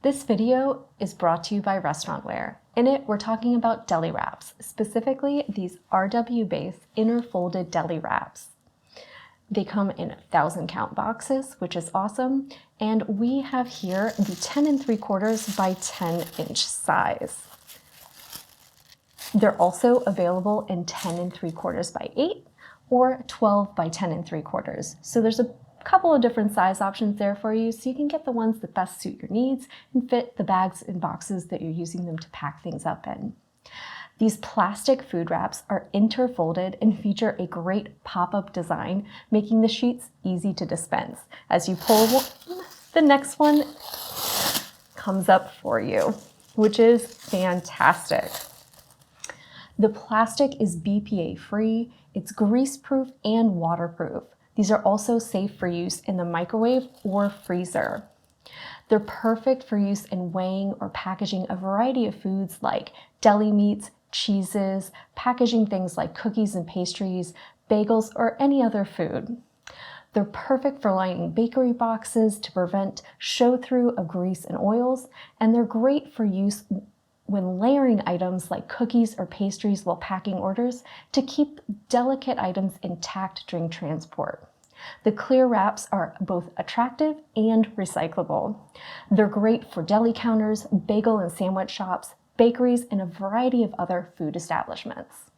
This video is brought to you by Restaurantware. In it, we're talking about deli wraps, specifically these RW-based Interfolded deli wraps. They come in 1,000-count boxes, which is awesome, and we have here the 10 3/4 by 10-inch size. They're also available in 10 3/4 by 8 or 12 by 10 3/4. So there's a couple of different size options there for you, so you can get the ones that best suit your needs and fit the bags and boxes that you're using them to pack things up in. These plastic food wraps are interfolded and feature a great pop-up design, making the sheets easy to dispense. As you pull one, the next one comes up for you, which is fantastic. The plastic is BPA-free, it's grease-proof and waterproof. These are also safe for use in the microwave or freezer. They're perfect for use in weighing or packaging a variety of foods like deli meats, cheeses, packaging things like cookies and pastries, bagels, or any other food. They're perfect for lining bakery boxes to prevent show-through of grease and oils, and they're great for use when layering items like cookies or pastries while packing orders to keep delicate items intact during transport. The clear wraps are both attractive and recyclable. They're great for deli counters, bagel and sandwich shops, bakeries, and a variety of other food establishments.